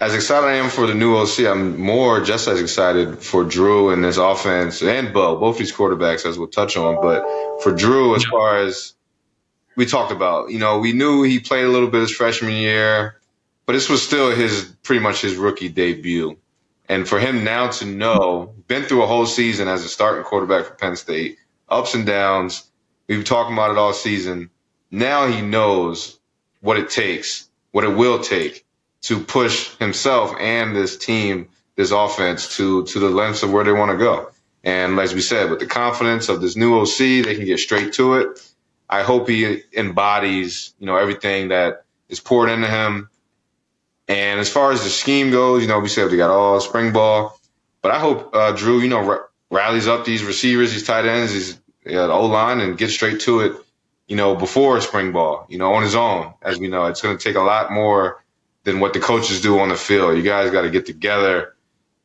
as excited I am for the new OC, I'm just as excited for Drew and his offense and Bo, both these quarterbacks, as we'll touch on. But for Drew, as far as we talked about, we knew he played a little bit his freshman year, but this was still pretty much his rookie debut. And for him now to know, been through a whole season as a starting quarterback for Penn State, ups and downs, we've been talking about it all season. Now he knows what it takes, what it will take to push himself and this team, this offense to the lengths of where they want to go. And as we said, with the confidence of this new OC, they can get straight to it. I hope he embodies, everything that is poured into him. And as far as the scheme goes, we said they got all spring ball. But I hope Drew, rallies up these receivers, these tight ends, the O-line, and gets straight to it, before spring ball, on his own. As we know, it's going to take a lot more than what the coaches do on the field. You guys got to get together,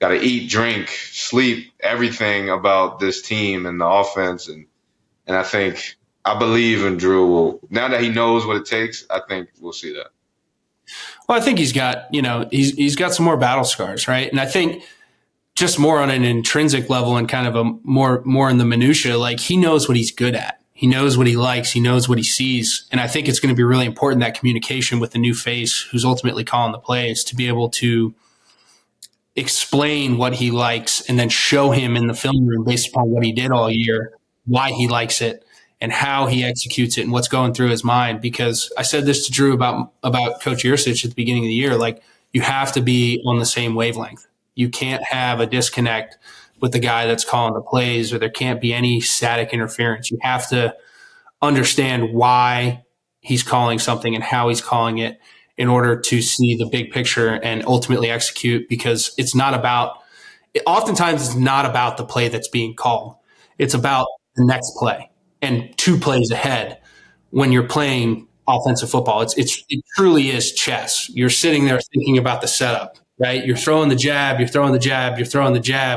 got to eat, drink, sleep, everything about this team and the offense. And I believe in Drew. Now that he knows what it takes, I think we'll see that. Well, I think he's got, he's got some more battle scars, right? And I think just more on an intrinsic level and kind of a more in the minutia, like he knows what he's good at. He knows what he likes. He knows what he sees. And I think it's going to be really important, that communication with the new face who's ultimately calling the plays, to be able to explain what he likes and then show him in the film room based upon what he did all year, why he likes it and how he executes it and what's going through his mind. Because I said this to Drew about Coach Irsich at the beginning of the year, like you have to be on the same wavelength. You can't have a disconnect with the guy that's calling the plays, or there can't be any static interference. You have to understand why he's calling something and how he's calling it in order to see the big picture and ultimately execute, because oftentimes it's not about the play that's being called. It's about the next play and 2 plays ahead when you're playing offensive football. It truly is chess. You're sitting there thinking about the setup, right? You're throwing the jab,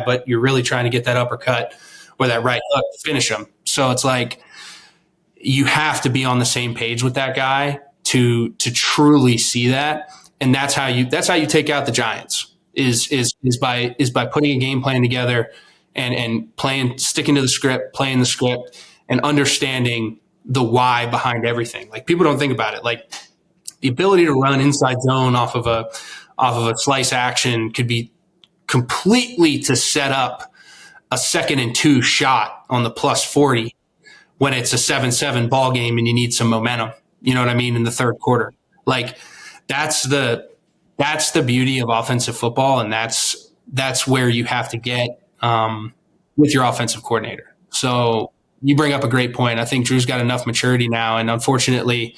but you're really trying to get that uppercut or that right hook to finish them. So it's like you have to be on the same page with that guy to truly see that. And that's how you take out the Giants is by putting a game plan together and playing, sticking to the script, playing the script, and understanding the why behind everything. Like people don't think about it. Like the ability to run inside zone off of a slice action could be completely to set up a 2nd and 2 shot on the plus 40 when it's a 7-7 ball game and you need some momentum. You know what I mean? In the third quarter, like that's the beauty of offensive football. And that's where you have to get with your offensive coordinator. So you bring up a great point. I think Drew's got enough maturity now. And unfortunately,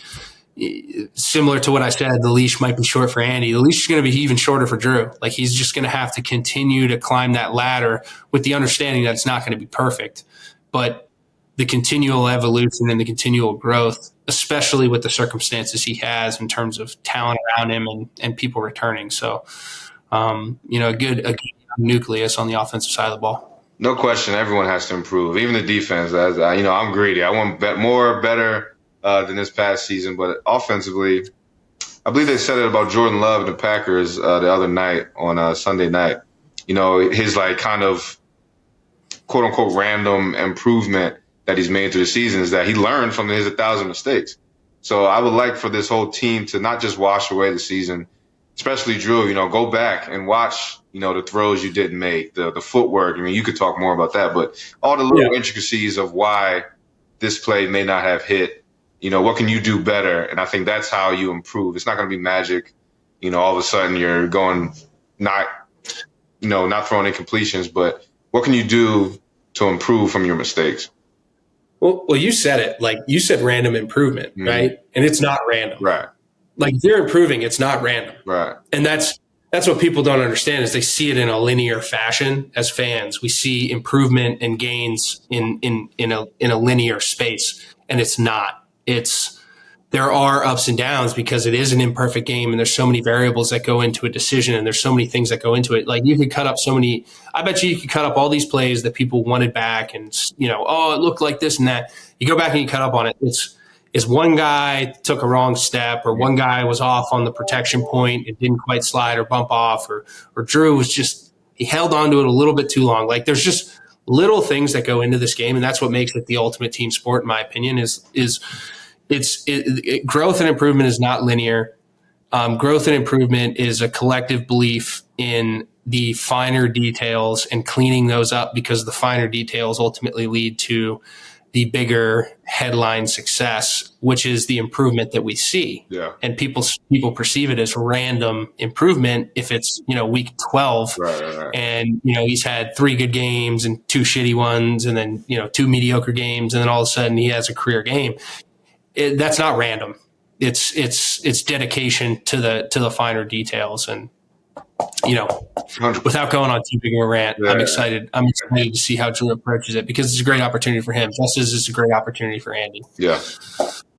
similar to what I said, the leash might be short for Andy. The leash is going to be even shorter for Drew. Like he's just going to have to continue to climb that ladder with the understanding that it's not going to be perfect, but the continual evolution and the continual growth, especially with the circumstances he has in terms of talent around him and people returning. So, a good nucleus on the offensive side of the ball. No question. Everyone has to improve. Even the defense, I'm greedy. I want better than this past season, but offensively, I believe they said it about Jordan Love and the Packers the other night on Sunday night. His kind of quote unquote random improvement that he's made through the season is that he learned from his 1,000 mistakes. So I would like for this whole team to not just wash away the season, especially Drew, go back and watch, the throws you didn't make, the footwork. I mean, you could talk more about that, but all the little intricacies of why this play may not have hit. What can you do better? And I think that's how you improve. It's not going to be magic. All of a sudden you're going not throwing incompletions, but what can you do to improve from your mistakes? Well, you said it. Like you said, random improvement, right? And it's not random, right? Like if you're improving, it's not random, right? And that's what people don't understand is they see it in a linear fashion. As fans, we see improvement and gains in a linear space, and it's not. There are ups and downs because it is an imperfect game and there's so many variables that go into a decision and there's so many things that go into it. Like you could cut up I bet you could cut up all these plays that people wanted back and, it looked like this and that. You go back and you cut up on it. is one guy took a wrong step, or one guy was off on the protection point and didn't quite slide or bump off, or Drew was just, he held on to it a little bit too long. Like, there's just little things that go into this game, and that's what makes it the ultimate team sport, in my opinion. Growth and improvement is not linear. Growth and improvement is a collective belief in the finer details and cleaning those up, because the finer details ultimately lead to the bigger headline success, which is the improvement that we see. Yeah. And people perceive it as random improvement if it's, week 12 right. and, he's had 3 good games and 2 shitty ones, and then, 2 mediocre games, and then all of a sudden he has a career game. That's not random. It's dedication to the finer details. And, 100%. without going on too big of a rant, I'm excited to see how Drew approaches it, because it's a great opportunity for him, just as it's a great opportunity for Andy. Yeah.